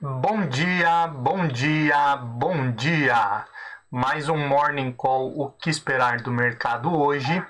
Bom dia, bom dia, bom dia! Mais um Morning Call, o que esperar do mercado hoje?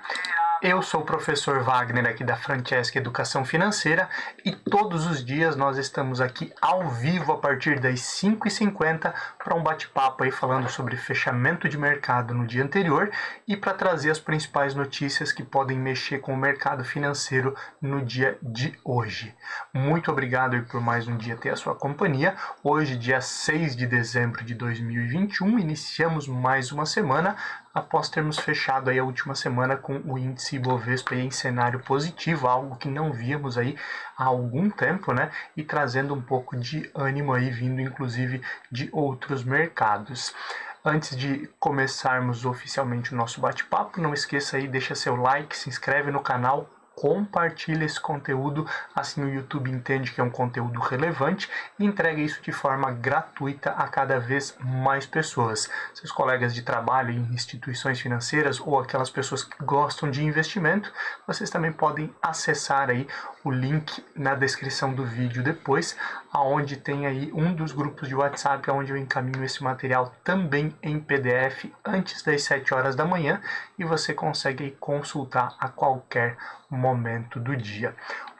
Eu sou o professor Wagner aqui da Francesca Educação Financeira e todos os dias nós estamos aqui ao vivo a partir das 5h50 para um bate-papo aí falando sobre fechamento de mercado no dia anterior e para trazer as principais notícias que podem mexer com o mercado financeiro no dia de hoje. Muito obrigado aí por mais um dia ter a sua companhia. Hoje, dia 6 de dezembro de 2021, iniciamos mais uma semana após termos fechado aí a última semana com o índice Ibovespa em cenário positivo, algo que não víamos aí há algum tempo, né? E trazendo um pouco de ânimo aí, vindo inclusive de outros mercados. Antes de começarmos oficialmente o nosso bate-papo, não esqueça aí, deixa seu like, se inscreve no canal, compartilha esse conteúdo, assim o YouTube entende que é um conteúdo relevante e entrega isso de forma gratuita a cada vez mais pessoas. Seus colegas de trabalho em instituições financeiras ou aquelas pessoas que gostam de investimento, vocês também podem acessar aí o link na descrição do vídeo depois, aonde tem aí um dos grupos de WhatsApp onde eu encaminho esse material também em PDF antes das 7 horas da manhã e você consegue aí consultar a qualquer momento do dia.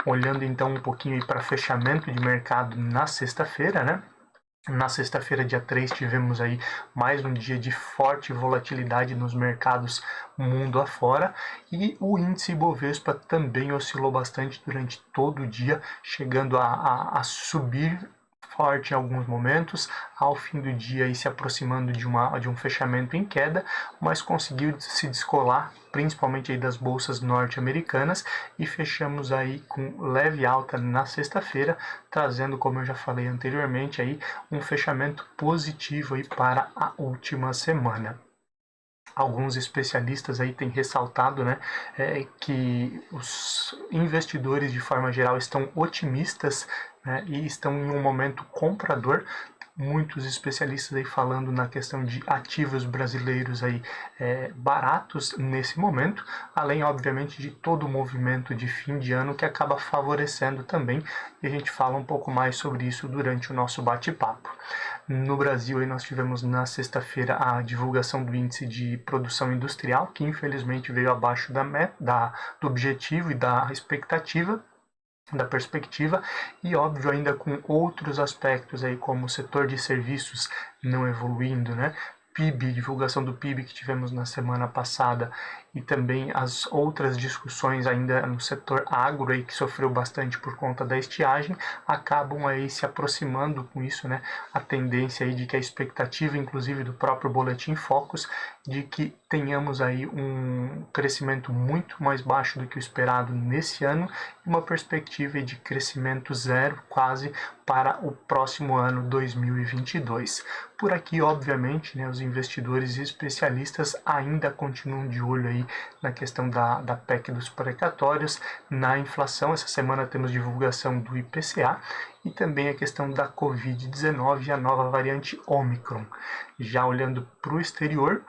Olhando então um pouquinho para fechamento de mercado na sexta-feira, né? Na sexta-feira, dia 3, tivemos aí mais um dia de forte volatilidade nos mercados mundo afora e o índice Ibovespa também oscilou bastante durante todo o dia, chegando a subir forte em alguns momentos, ao fim do dia aí se aproximando de um fechamento em queda, mas conseguiu se descolar principalmente aí das bolsas norte-americanas e fechamos aí com leve alta na sexta-feira, trazendo, como eu já falei anteriormente, aí um fechamento positivo aí para a última semana. Alguns especialistas aí têm ressaltado, né, que os investidores de forma geral estão otimistas, né, e estão em um momento comprador. Muitos especialistas aí falando na questão de ativos brasileiros aí baratos nesse momento, além obviamente de todo o movimento de fim de ano que acaba favorecendo também, e a gente fala um pouco mais sobre isso durante o nosso bate-papo. No Brasil aí nós tivemos na sexta-feira a divulgação do índice de produção industrial, que infelizmente veio abaixo do objetivo e da expectativa, da perspectiva, e óbvio ainda com outros aspectos aí como o setor de serviços não evoluindo, né? PIB, divulgação do PIB que tivemos na semana passada e também as outras discussões ainda no setor agro aí que sofreu bastante por conta da estiagem, acabam aí se aproximando com isso, né? A tendência aí de que a expectativa, inclusive do próprio Boletim Focus, de que tenhamos aí um crescimento muito mais baixo do que o esperado nesse ano e uma perspectiva de crescimento zero quase para o próximo ano 2022. Por aqui, obviamente, né, os investidores e especialistas ainda continuam de olho aí na questão da PEC dos precatórios, na inflação. Essa semana temos divulgação do IPCA e também a questão da Covid-19 e a nova variante Omicron. Já olhando para o exterior,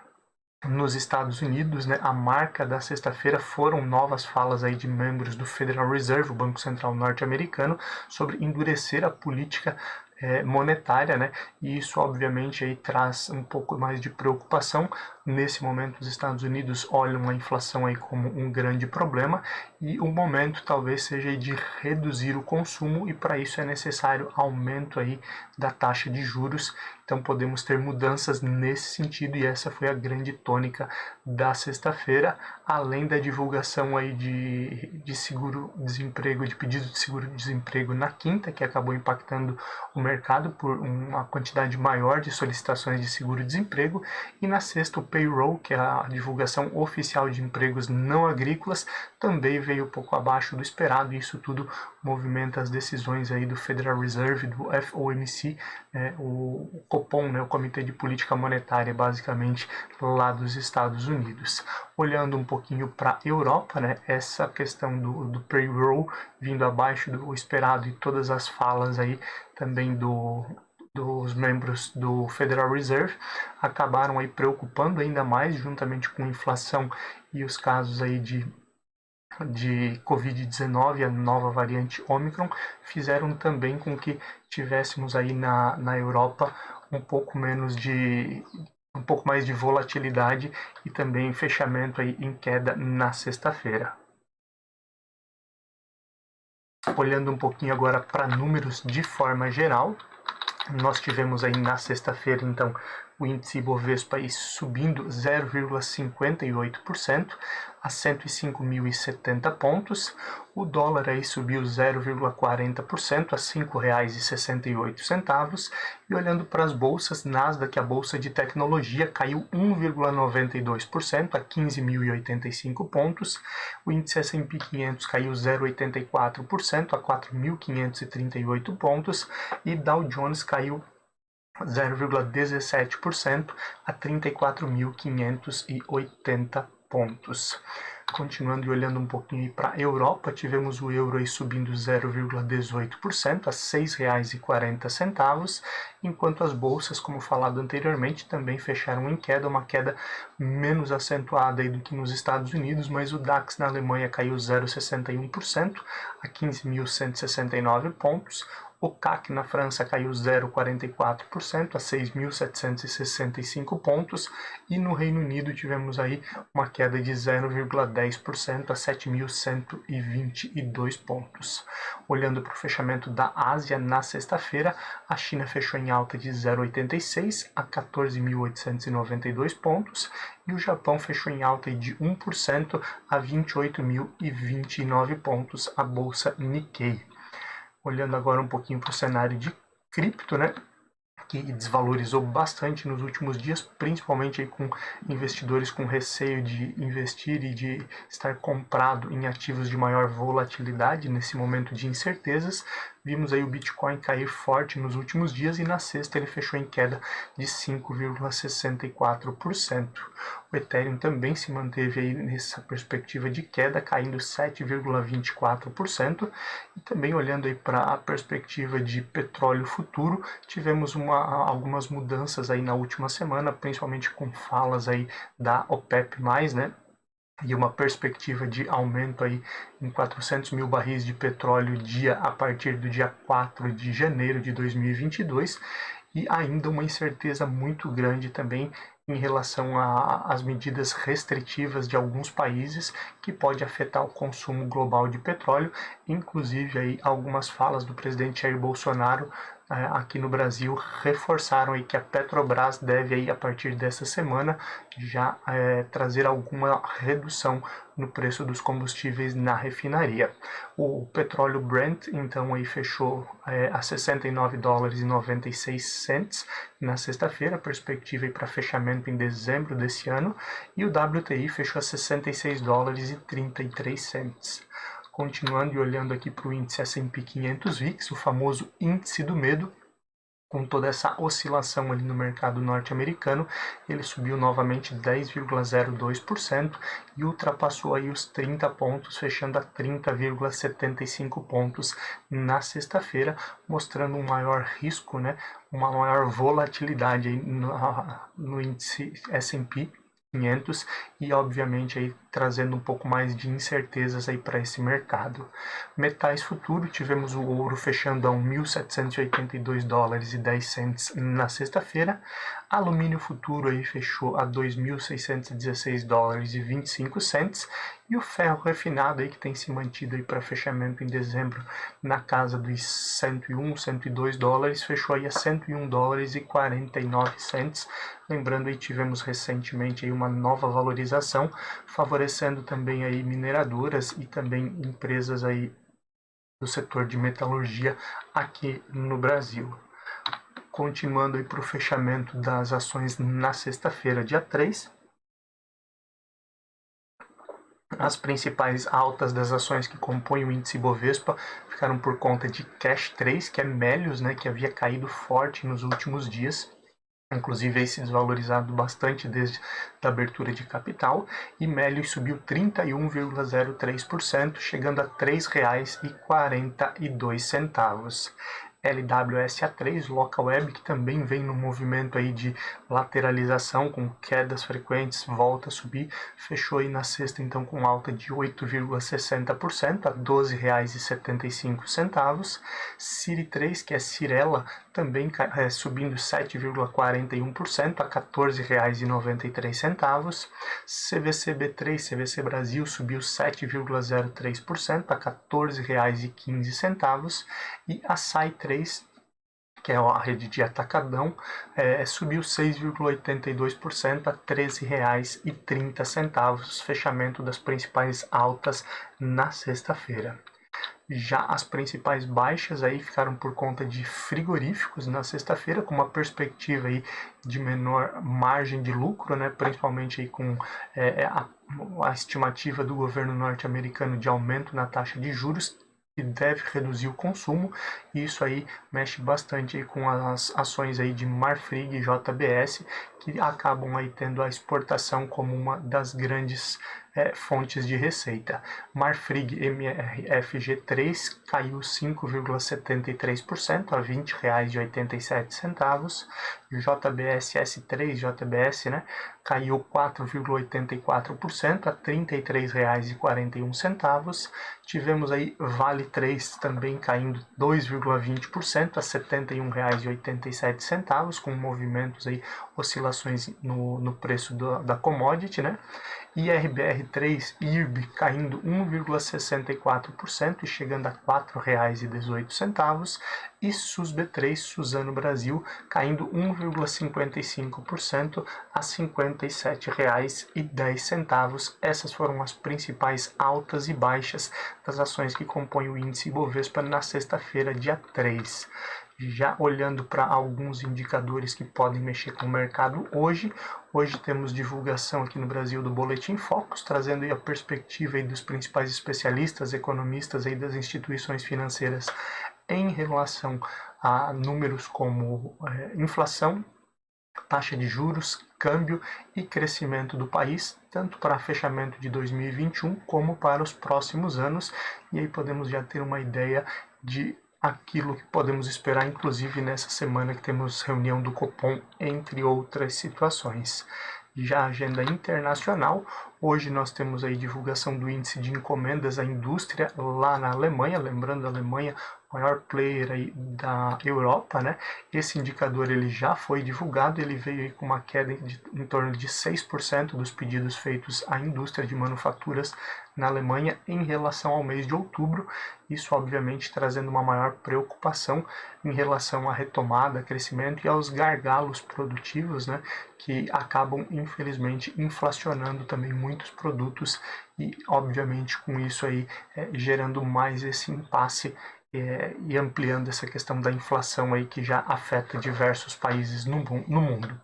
nos Estados Unidos, né, a marca da sexta-feira foram novas falas aí de membros do Federal Reserve, o Banco Central norte-americano, sobre endurecer a política monetária, né? E isso obviamente aí traz um pouco mais de preocupação. Nesse momento, os Estados Unidos olham a inflação aí como um grande problema e o momento talvez seja de reduzir o consumo e para isso é necessário aumento aí da taxa de juros. Então podemos ter mudanças nesse sentido e essa foi a grande tônica da sexta-feira, além da divulgação aí de seguro-desemprego, de pedido de seguro-desemprego na quinta, que acabou impactando o mercado por uma quantidade maior de solicitações de seguro-desemprego, e na sexta o payroll, que é a divulgação oficial de empregos não agrícolas, também veio um pouco abaixo do esperado, e isso tudo movimenta as decisões aí do Federal Reserve, do FOMC, o Copom, né, o Comitê de Política Monetária, basicamente, lá dos Estados Unidos. Olhando um pouquinho para a Europa, né, essa questão do payroll vindo abaixo do esperado e todas as falas aí também dos membros do Federal Reserve acabaram aí preocupando ainda mais, juntamente com a inflação e os casos aí de de Covid-19, a nova variante Omicron, fizeram também com que tivéssemos aí na Europa um pouco mais de volatilidade e também fechamento aí em queda na sexta-feira. Olhando um pouquinho agora para números de forma geral, nós tivemos aí na sexta-feira, então, o índice Ibovespa aí subindo 0,58% a 105.070 pontos. O dólar aí subiu 0,40% a R$ 5,68. E olhando para as bolsas, Nasdaq, a bolsa de tecnologia, caiu 1,92% a 15.085 pontos. O índice S&P 500 caiu 0,84% a 4.538 pontos. E Dow Jones caiu 0,17% a 34.580 pontos. Continuando e olhando um pouquinho para a Europa, tivemos o euro aí subindo 0,18% a R$ 6,40, enquanto as bolsas, como falado anteriormente, também fecharam em queda, uma queda menos acentuada aí do que nos Estados Unidos, mas o DAX na Alemanha caiu 0,61% a 15.169 pontos. O CAC na França caiu 0,44% a 6.765 pontos e no Reino Unido tivemos aí uma queda de 0,10% a 7.122 pontos. Olhando para o fechamento da Ásia na sexta-feira, a China fechou em alta de 0,86 a 14.892 pontos e o Japão fechou em alta de 1% a 28.029 pontos, a bolsa Nikkei. Olhando agora um pouquinho para o cenário de cripto, né, que desvalorizou bastante nos últimos dias, principalmente aí com investidores com receio de investir e de estar comprado em ativos de maior volatilidade nesse momento de incertezas. Vimos aí o Bitcoin cair forte nos últimos dias e na sexta ele fechou em queda de 5,64%. O Ethereum também se manteve aí nessa perspectiva de queda, caindo 7,24%. E também olhando aí para a perspectiva de petróleo futuro, tivemos algumas mudanças aí na última semana, principalmente com falas aí da OPEP+, né? E uma perspectiva de aumento aí em 400 mil barris de petróleo dia a partir do dia 4 de janeiro de 2022 e ainda uma incerteza muito grande também em relação às medidas restritivas de alguns países que pode afetar o consumo global de petróleo, inclusive aí algumas falas do presidente Jair Bolsonaro aqui no Brasil reforçaram aí que a Petrobras deve aí, a partir dessa semana já trazer alguma redução no preço dos combustíveis na refinaria. O petróleo Brent então aí fechou a $69,96 na sexta-feira, perspectiva para fechamento em dezembro desse ano, e o WTI fechou a $66,33. Continuando e olhando aqui para o índice S&P 500 VIX, o famoso índice do medo, com toda essa oscilação ali no mercado norte-americano, ele subiu novamente 10,02% e ultrapassou aí os 30 pontos, fechando a 30,75 pontos na sexta-feira, mostrando um maior risco, né, uma maior volatilidade aí no índice S&P 500 e obviamente aí trazendo um pouco mais de incertezas aí para esse mercado. Metais futuro, tivemos o ouro fechando a $1.782,10 na sexta-feira. Alumínio futuro aí fechou a $2.616,25 e o ferro refinado aí que tem se mantido aí para fechamento em dezembro na casa dos 101, 102 dólares, fechou aí a $101,49. Lembrando aí tivemos recentemente aí uma nova valorização, favorecendo também aí mineradoras e também empresas aí do setor de metalurgia aqui no Brasil. Continuando aí para o fechamento das ações na sexta-feira, dia 3. As principais altas das ações que compõem o índice Bovespa ficaram por conta de Cash 3, que é Melius, né, que havia caído forte nos últimos dias. Inclusive aí se desvalorizado bastante desde a abertura de capital, e Melius subiu 31,03%, chegando a R$ 3,42. LWSA3, Local Web, que também vem no movimento aí de lateralização, com quedas frequentes, volta a subir, fechou aí na sexta então com alta de 8,60% a R$ 12,75. Ciri 3, que é Cirela, também subindo 7,41% a R$ 14,93. CVCB3, CVC Brasil, subiu 7,03% a R$ 14,15. E a SAI3, que é a rede de atacadão, subiu 6,82% a R$ 13,30, fechamento das principais altas na sexta-feira. Já as principais baixas aí ficaram por conta de frigoríficos na sexta-feira, com uma perspectiva aí de menor margem de lucro, né, principalmente aí com a estimativa do governo norte-americano de aumento na taxa de juros, que deve reduzir o consumo, e isso aí mexe bastante aí com as ações aí de Marfrig e JBS, que acabam aí tendo a exportação como uma das grandes fontes de receita. Marfrig MRFG3 caiu 5,73% a R$ 20,87. JBS S3, JBS, né, caiu 4,84% a R$ 33,41. Tivemos aí Vale 3 também caindo 2,20% a R$ 71,87, com movimentos aí, oscilações no preço da commodity, né? IRBR3 IRB caindo 1,64% e chegando a R$ 4,18. E SUSB3 Suzano Brasil caindo 1,55% a R$ 57,10. Essas foram as principais altas e baixas das ações que compõem o índice Ibovespa na sexta-feira, dia 3. Já olhando para alguns indicadores que podem mexer com o mercado hoje temos divulgação aqui no Brasil do Boletim Focus, trazendo aí a perspectiva aí dos principais especialistas, economistas aí das instituições financeiras em relação a números como inflação, taxa de juros, câmbio e crescimento do país, tanto para fechamento de 2021 como para os próximos anos, e aí podemos já ter uma ideia de aquilo que podemos esperar, inclusive nessa semana que temos reunião do Copom, entre outras situações. Já a agenda internacional, hoje nós temos aí divulgação do índice de encomendas à indústria lá na Alemanha, lembrando a Alemanha, maior player aí da Europa, né? Esse indicador ele já foi divulgado, ele veio aí com uma queda em torno de 6% dos pedidos feitos à indústria de manufaturas na Alemanha em relação ao mês de outubro, isso obviamente trazendo uma maior preocupação em relação à retomada, crescimento e aos gargalos produtivos, né, que acabam infelizmente inflacionando também muitos produtos e obviamente com isso aí gerando mais esse impasse e ampliando essa questão da inflação aí que já afeta diversos países no mundo.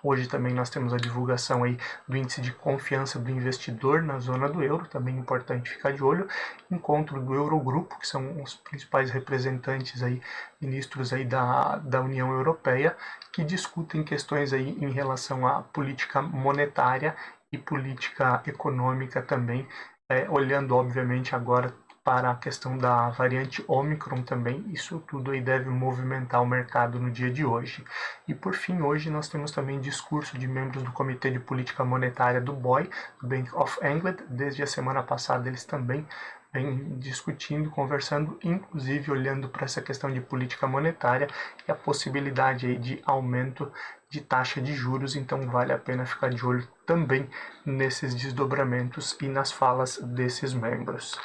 Hoje também nós temos a divulgação aí do índice de confiança do investidor na zona do euro, também importante ficar de olho. Encontro do Eurogrupo, que são os principais representantes aí, ministros aí da União Europeia, que discutem questões aí em relação à política monetária e política econômica também, olhando obviamente agora para a questão da variante Omicron também, isso tudo aí deve movimentar o mercado no dia de hoje. E por fim, hoje nós temos também discurso de membros do Comitê de Política Monetária do BOE, do Bank of England. Desde a semana passada eles também vêm discutindo, conversando, inclusive olhando para essa questão de política monetária e a possibilidade aí de aumento de taxa de juros, então vale a pena ficar de olho também nesses desdobramentos e nas falas desses membros.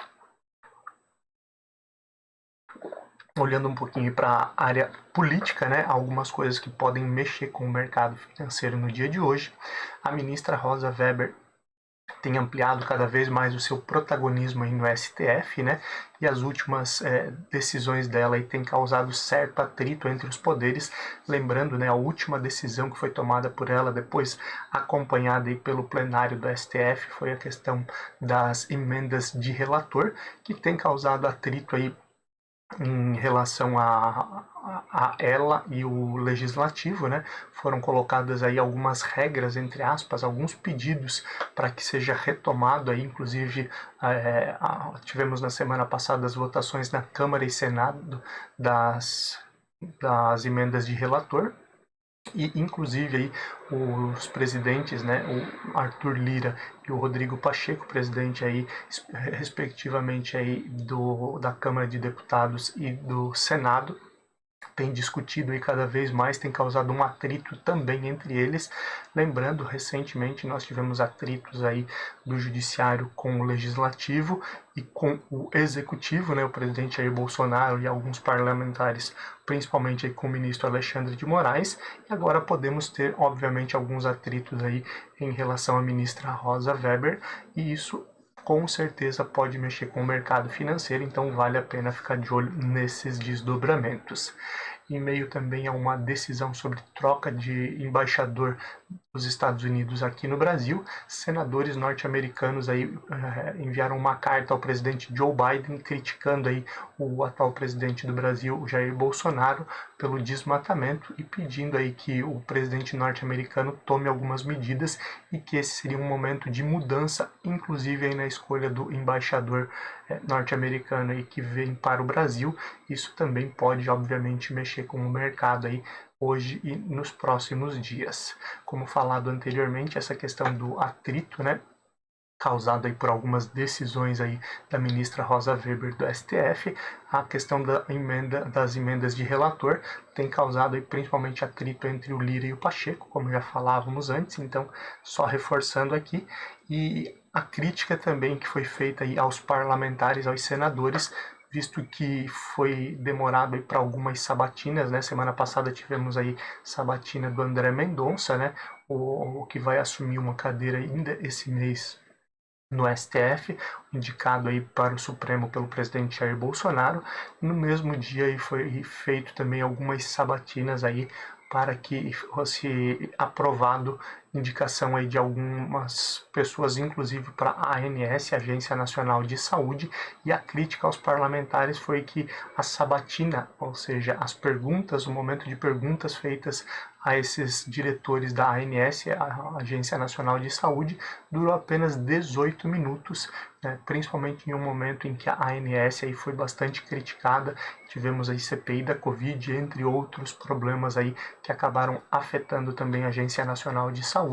Olhando um pouquinho para a área política, né, algumas coisas que podem mexer com o mercado financeiro no dia de hoje. A ministra Rosa Weber tem ampliado cada vez mais o seu protagonismo aí no STF, né, e as últimas decisões dela aí têm causado certo atrito entre os poderes. Lembrando, né, a última decisão que foi tomada por ela, depois acompanhada aí pelo plenário do STF, foi a questão das emendas de relator, que tem causado atrito aí em relação a ela e o legislativo, né? Foram colocadas aí algumas regras, entre aspas, alguns pedidos para que seja retomado aí, inclusive tivemos na semana passada as votações na Câmara e Senado das emendas de relator, e inclusive aí os presidentes, né, o Arthur Lira e o Rodrigo Pacheco, presidente aí respectivamente aí da Câmara de Deputados e do Senado, tem discutido e cada vez mais tem causado um atrito também entre eles. Lembrando, recentemente nós tivemos atritos aí do judiciário com o legislativo e com o executivo, né, o presidente Jair Bolsonaro e alguns parlamentares, principalmente aí com o ministro Alexandre de Moraes, e agora podemos ter, obviamente, alguns atritos aí em relação à ministra Rosa Weber, e isso com certeza pode mexer com o mercado financeiro, então vale a pena ficar de olho nesses desdobramentos. Em meio também a uma decisão sobre troca de embaixador dos Estados Unidos aqui no Brasil, senadores norte-americanos aí enviaram uma carta ao presidente Joe Biden criticando aí o atual presidente do Brasil, Jair Bolsonaro, pelo desmatamento e pedindo aí que o presidente norte-americano tome algumas medidas e que esse seria um momento de mudança, inclusive aí na escolha do embaixador norte-americano aí que vem para o Brasil. Isso também pode, obviamente, mexer com o mercado aí hoje e nos próximos dias. Como falado anteriormente, essa questão do atrito, né, causado aí por algumas decisões aí da ministra Rosa Weber do STF, a questão das emendas de relator tem causado aí principalmente atrito entre o Lira e o Pacheco, como já falávamos antes, então só reforçando aqui, e a crítica também que foi feita aí aos parlamentares, aos senadores, visto que foi demorado para algumas sabatinas, né? Semana passada tivemos aí sabatina do André Mendonça, né? O que vai assumir uma cadeira ainda esse mês no STF, indicado aí para o Supremo pelo presidente Jair Bolsonaro. No mesmo dia aí foi feito também algumas sabatinas aí para que fosse aprovado indicação aí de algumas pessoas, inclusive para a ANS, Agência Nacional de Saúde, e a crítica aos parlamentares foi que a sabatina, ou seja, as perguntas, o momento de perguntas feitas a esses diretores da ANS, a Agência Nacional de Saúde, durou apenas 18 minutos, né, principalmente em um momento em que a ANS aí foi bastante criticada. Tivemos aí CPI da Covid, entre outros problemas aí que acabaram afetando também a Agência Nacional de Saúde,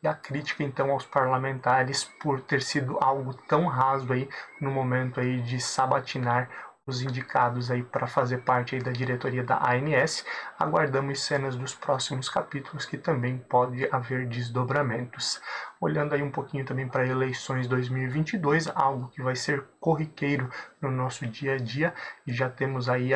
e a crítica então aos parlamentares por ter sido algo tão raso aí no momento aí de sabatinar os indicados aí para fazer parte aí da diretoria da ANS. Aguardamos cenas dos próximos capítulos que também pode haver desdobramentos. Olhando aí um pouquinho também para eleições 2022, algo que vai ser corriqueiro no nosso dia a dia, e já temos aí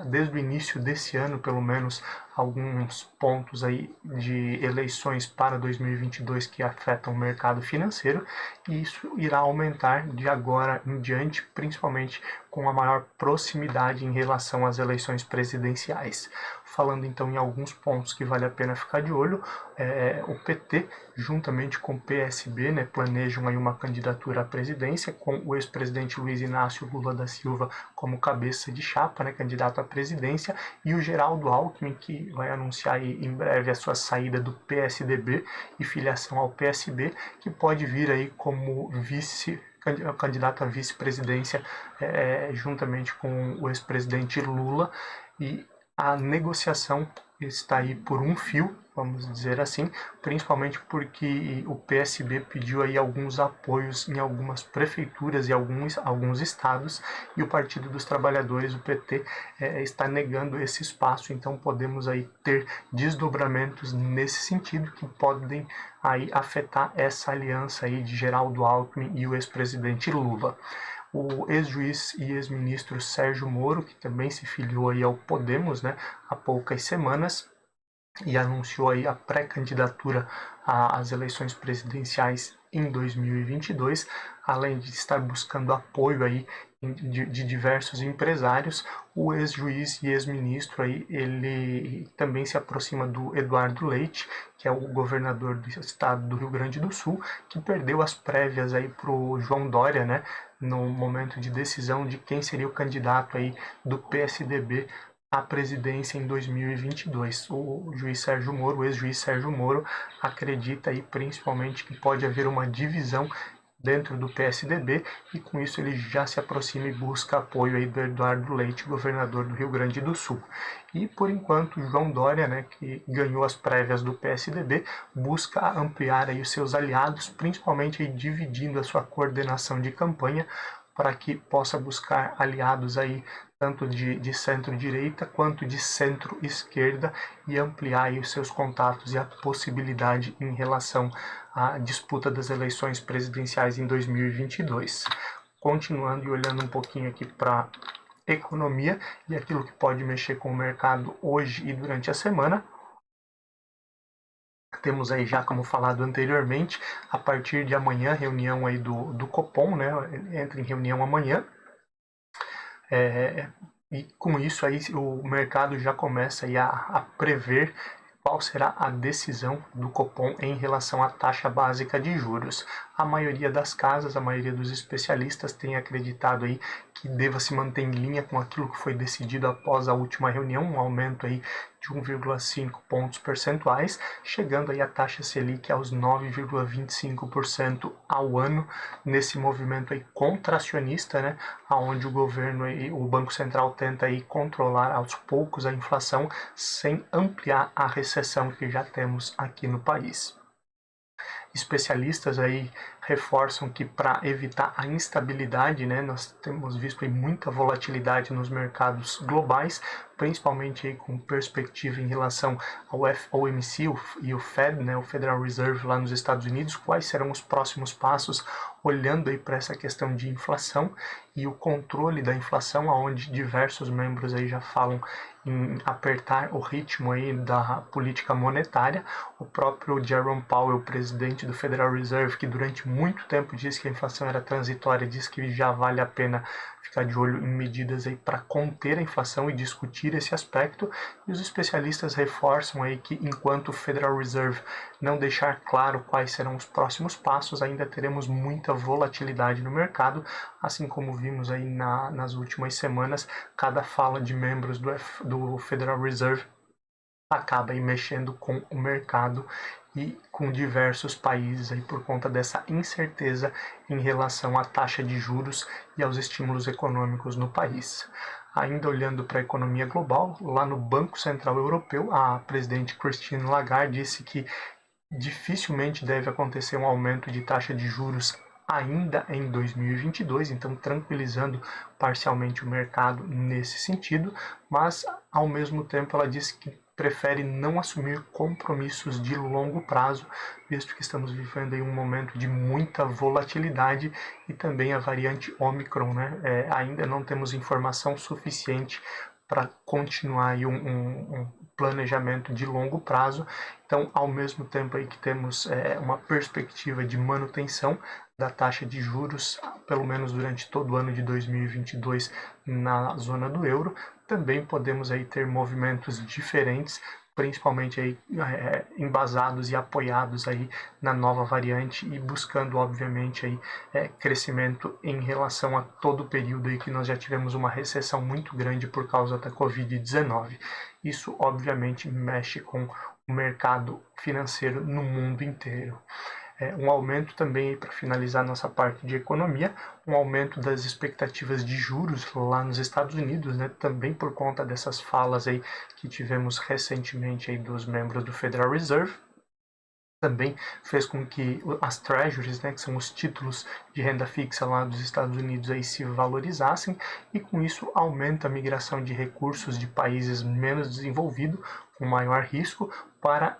desde o início desse ano, pelo menos, alguns pontos aí de eleições para 2022 que afetam o mercado financeiro, e isso irá aumentar de agora em diante, principalmente com a maior proximidade em relação às eleições presidenciais. Falando então em alguns pontos que vale a pena ficar de olho, o PT, juntamente com o PSB, né, planejam aí uma candidatura à presidência, com o ex-presidente Luiz Inácio Lula da Silva como cabeça de chapa, né, candidato à presidência, e o Geraldo Alckmin, que vai anunciar aí em breve a sua saída do PSDB e filiação ao PSB, que pode vir aí como candidato à vice-presidência, juntamente com o ex-presidente Lula, e a negociação está aí por um fio, vamos dizer assim, principalmente porque o PSB pediu aí alguns apoios em algumas prefeituras e alguns estados, e o Partido dos Trabalhadores, o PT, está negando esse espaço, então podemos aí ter desdobramentos nesse sentido que podem aí afetar essa aliança aí de Geraldo Alckmin e o ex-presidente Lula. O ex-juiz e ex-ministro Sérgio Moro, que também se filiou aí ao Podemos, né, há poucas semanas, e anunciou aí a pré-candidatura às eleições presidenciais em 2022, além de estar buscando apoio aí de diversos empresários. O ex-juiz e ex-ministro aí, ele também se aproxima do Eduardo Leite, que é o governador do estado do Rio Grande do Sul, que perdeu as prévias aí para o João Dória, né, no momento de decisão de quem seria o candidato aí do PSDB à presidência em 2022. O juiz Sérgio Moro, o ex-juiz Sérgio Moro, acredita aí principalmente que pode haver uma divisão dentro do PSDB, e com isso ele já se aproxima e busca apoio aí do Eduardo Leite, governador do Rio Grande do Sul. E por enquanto João Dória, né, que ganhou as prévias do PSDB, busca ampliar aí os seus aliados, principalmente aí dividindo a sua coordenação de campanha para que possa buscar aliados aí tanto de centro-direita quanto de centro-esquerda e ampliar aí os seus contatos e a possibilidade em relação à disputa das eleições presidenciais em 2022. Continuando e olhando um pouquinho aqui para economia e aquilo que pode mexer com o mercado hoje e durante a semana. Temos aí já, como falado anteriormente, a partir de amanhã, reunião aí do Copom, né? Entra em reunião amanhã. E com isso aí o mercado já começa aí a prever qual será a decisão do Copom em relação à taxa básica de juros. A maioria das casas, a maioria dos especialistas tem acreditado aí que deva se manter em linha com aquilo que foi decidido após a última reunião, um aumento aí de 1,5 pontos percentuais, chegando aí a taxa Selic aos 9,25% ao ano, nesse movimento aí contracionista, né, aonde o governo e o Banco Central tenta aí controlar aos poucos a inflação sem ampliar a recessão que já temos aqui no país. Especialistas aí reforçam que para evitar a instabilidade, né, nós temos visto aí muita volatilidade nos mercados globais, principalmente aí com perspectiva em relação ao FOMC e o Fed, né, o Federal Reserve lá nos Estados Unidos, quais serão os próximos passos, olhando aí para essa questão de inflação e o controle da inflação, onde diversos membros aí já falam em apertar o ritmo aí da política monetária. O próprio Jerome Powell, presidente do Federal Reserve, que durante muito tempo disse que a inflação era transitória, disse que já vale a pena ficar de olho em medidas aí para conter a inflação e discutir esse aspecto. E os especialistas reforçam aí que enquanto o Federal Reserve não deixar claro quais serão os próximos passos, ainda teremos muita volatilidade no mercado, assim como vimos aí nas últimas semanas, cada fala de membros do Federal Reserve acaba aí mexendo com o mercado e com diversos países aí por conta dessa incerteza em relação à taxa de juros e aos estímulos econômicos no país. Ainda olhando para a economia global, lá no Banco Central Europeu, a presidente Christine Lagarde disse que dificilmente deve acontecer um aumento de taxa de juros ainda em 2022, então tranquilizando parcialmente o mercado nesse sentido, mas ao mesmo tempo ela disse que prefere não assumir compromissos de longo prazo, visto que estamos vivendo em um momento de muita volatilidade e também a variante Omicron, né? Ainda não temos informação suficiente para continuar aí um planejamento de longo prazo. Então, ao mesmo tempo aí que temos uma perspectiva de manutenção da taxa de juros, pelo menos durante todo o ano de 2022 na zona do euro, também podemos aí ter movimentos diferentes, principalmente aí embasados e apoiados aí na nova variante e buscando obviamente aí crescimento em relação a todo o período aí que nós já tivemos uma recessão muito grande por causa da Covid-19. Isso obviamente mexe com o mercado financeiro no mundo inteiro. Um aumento também, para finalizar nossa parte de economia, um aumento das expectativas de juros lá nos Estados Unidos, né, também por conta dessas falas aí que tivemos recentemente aí dos membros do Federal Reserve. Também fez com que as treasuries, né, que são os títulos de renda fixa lá dos Estados Unidos, aí se valorizassem, e com isso aumenta a migração de recursos de países menos desenvolvidos, com maior risco para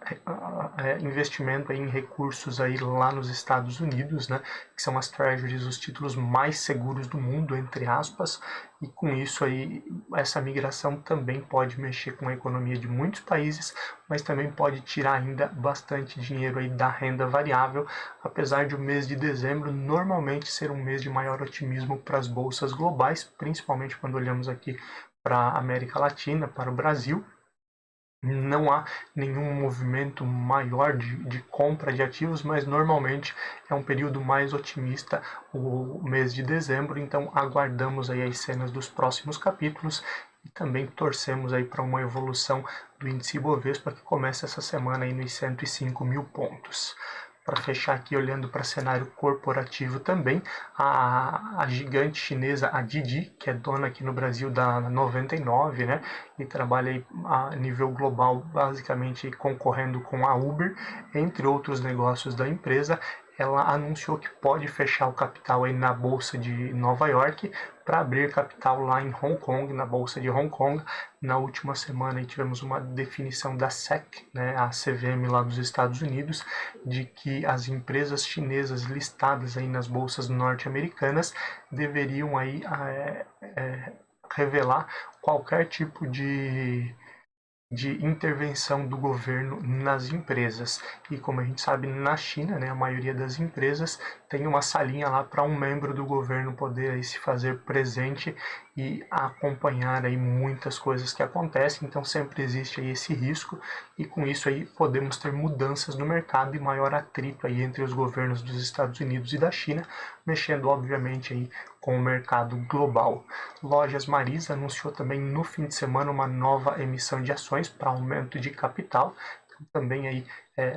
investimento em recursos aí lá nos Estados Unidos, né, que são as treasuries, os títulos mais seguros do mundo, entre aspas, e com isso aí essa migração também pode mexer com a economia de muitos países, mas também pode tirar ainda bastante dinheiro aí da renda variável, apesar de o mês de dezembro normalmente ser um mês de maior otimismo para as bolsas globais, principalmente quando olhamos aqui para a América Latina, para o Brasil. Não há nenhum movimento maior de compra de ativos, mas normalmente é um período mais otimista o mês de dezembro, então aguardamos aí as cenas dos próximos capítulos e também torcemos aí para uma evolução do índice Ibovespa que começa essa semana aí nos 105 mil pontos. Para fechar aqui olhando para cenário corporativo também, a gigante chinesa, a Didi, que é dona aqui no Brasil da 99, né, e trabalha aí a nível global, basicamente concorrendo com a Uber, entre outros negócios da empresa, ela anunciou que pode fechar o capital aí na Bolsa de Nova York para abrir capital lá em Hong Kong, na Bolsa de Hong Kong. Na última semana aí tivemos uma definição da SEC, né, a CVM lá dos Estados Unidos, de que as empresas chinesas listadas aí nas bolsas norte-americanas deveriam aí revelar qualquer tipo de intervenção do governo nas empresas. E como a gente sabe, na China, né, a maioria das empresas tem uma salinha lá para um membro do governo poder aí se fazer presente e acompanhar aí muitas coisas que acontecem, então sempre existe aí esse risco e com isso aí podemos ter mudanças no mercado e maior atrito aí entre os governos dos Estados Unidos e da China, mexendo obviamente aí com o mercado global. Lojas Marisa anunciou também no fim de semana uma nova emissão de ações para aumento de capital, também aí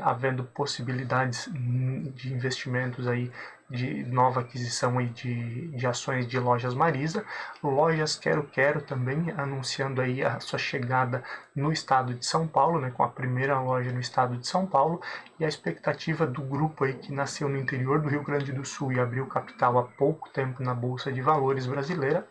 havendo possibilidades de investimentos aí de nova aquisição aí de ações de Lojas Marisa. Lojas Quero Quero também anunciando aí a sua chegada no estado de São Paulo, né, com a primeira loja no estado de São Paulo, e a expectativa do grupo aí que nasceu no interior do Rio Grande do Sul e abriu capital há pouco tempo na Bolsa de Valores brasileira,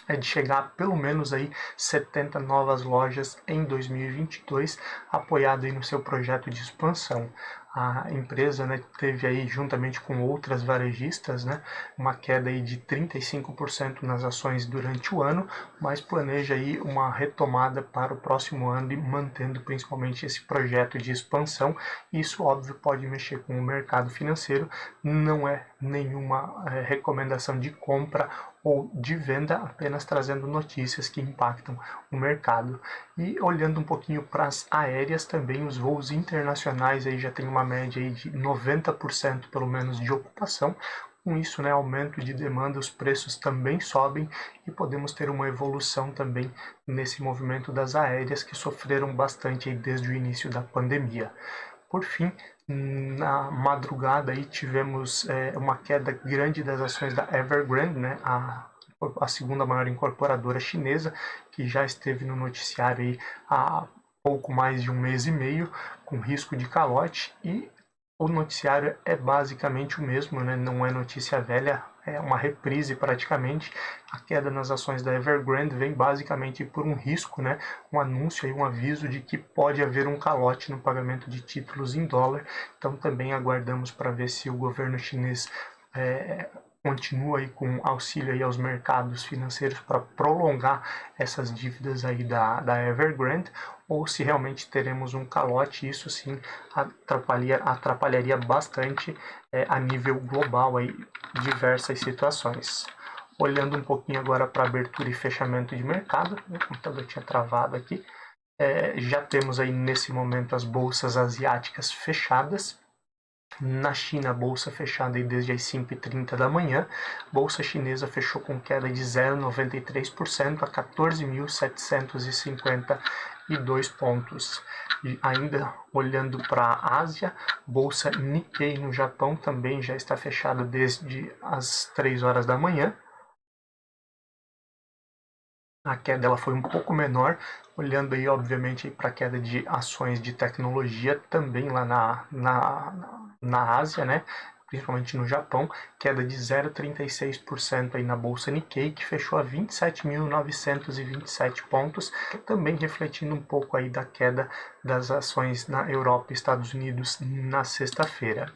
é de chegar a pelo menos aí 70 novas lojas em 2022, apoiado aí no seu projeto de expansão. A empresa, né, teve aí, juntamente com outras varejistas, né, uma queda aí de 35% nas ações durante o ano, mas planeja aí uma retomada para o próximo ano e mantendo principalmente esse projeto de expansão. Isso, óbvio, pode mexer com o mercado financeiro, não é nenhuma recomendação de compra ou de venda, apenas trazendo notícias que impactam o mercado. E olhando um pouquinho para as aéreas também, os voos internacionais aí já tem uma média aí de 90% pelo menos de ocupação. Com isso, né, aumento de demanda, os preços também sobem e podemos ter uma evolução também nesse movimento das aéreas que sofreram bastante aí desde o início da pandemia. Por fim, na madrugada aí tivemos uma queda grande das ações da Evergrande, né, a segunda maior incorporadora chinesa, que já esteve no noticiário aí há pouco mais de um mês e meio, com risco de calote, e o noticiário é basicamente o mesmo, né? Não é notícia velha, é uma reprise praticamente. A queda nas ações da Evergrande vem basicamente por um risco, né? Um anúncio e um aviso de que pode haver um calote no pagamento de títulos em dólar. Então também aguardamos para ver se o governo chinês continua aí com auxílio aí aos mercados financeiros para prolongar essas dívidas aí da Evergrande, ou se realmente teremos um calote. Isso sim atrapalharia bastante a nível global aí diversas situações. Olhando um pouquinho agora para abertura e fechamento de mercado, o computador tinha travado aqui, já temos aí nesse momento as bolsas asiáticas fechadas. Na China, a bolsa fechada aí desde as 5h30 da manhã. Bolsa chinesa fechou com queda de 0,93% a 14.752 pontos. E ainda olhando para a Ásia, bolsa Nikkei no Japão também já está fechada desde as 3 horas da manhã. A queda ela foi um pouco menor, olhando aí obviamente para a queda de ações de tecnologia também lá na Ásia, né? principalmente no Japão, queda de 0,36% aí na Bolsa Nikkei, que fechou a 27.927 pontos, também refletindo um pouco aí da queda das ações na Europa e Estados Unidos na sexta-feira.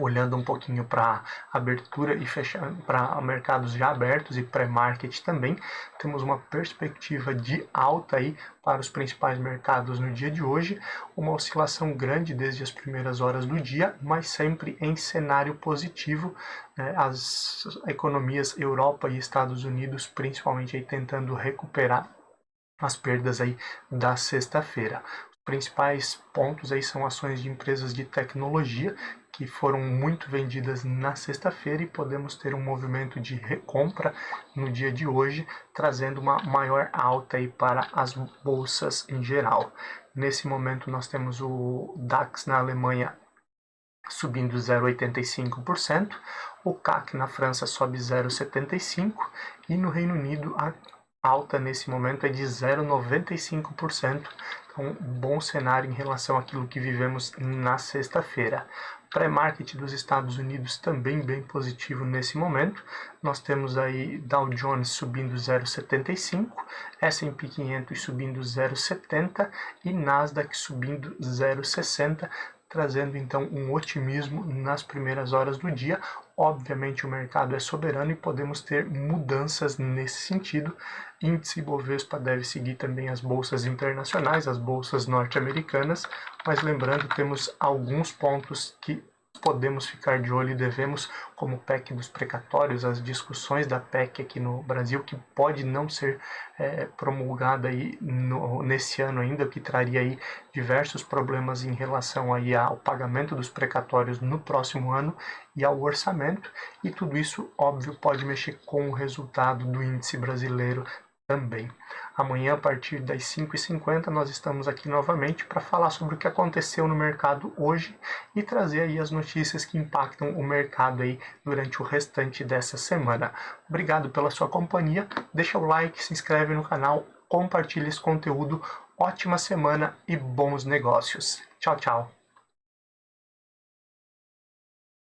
Olhando um pouquinho para abertura e fechando para mercados já abertos e pré-market também, temos uma perspectiva de alta aí para os principais mercados no dia de hoje, uma oscilação grande desde as primeiras horas do dia, mas sempre em cenário positivo, né? As economias Europa e Estados Unidos principalmente aí tentando recuperar as perdas aí da sexta-feira. Os principais pontos aí são ações de empresas de tecnologia que foram muito vendidas na sexta-feira e podemos ter um movimento de recompra no dia de hoje, trazendo uma maior alta aí para as bolsas em geral. Nesse momento nós temos o DAX na Alemanha subindo 0,85%, o CAC na França sobe 0,75% e no Reino Unido a alta nesse momento é de 0,95%. Então, um bom cenário em relação àquilo que vivemos na sexta-feira. Pré-market dos Estados Unidos também bem positivo nesse momento. Nós temos aí Dow Jones subindo 0,75%, S&P 500 subindo 0,70% e Nasdaq subindo 0,60%, trazendo então um otimismo nas primeiras horas do dia. Obviamente o mercado é soberano e podemos ter mudanças nesse sentido. Índice Bovespa deve seguir também as bolsas internacionais, as bolsas norte-americanas, mas lembrando, temos alguns pontos que podemos ficar de olho e devemos, como o PEC dos precatórios, as discussões da PEC aqui no Brasil, que pode não ser promulgada aí nesse ano ainda, o que traria aí diversos problemas em relação aí ao pagamento dos precatórios no próximo ano e ao orçamento, e tudo isso, óbvio, pode mexer com o resultado do índice brasileiro também. Amanhã, a partir das 5h50, nós estamos aqui novamente para falar sobre o que aconteceu no mercado hoje e trazer aí as notícias que impactam o mercado aí durante o restante dessa semana. Obrigado pela sua companhia, deixa o like, se inscreve no canal, compartilha esse conteúdo. Ótima semana e bons negócios. Tchau, tchau.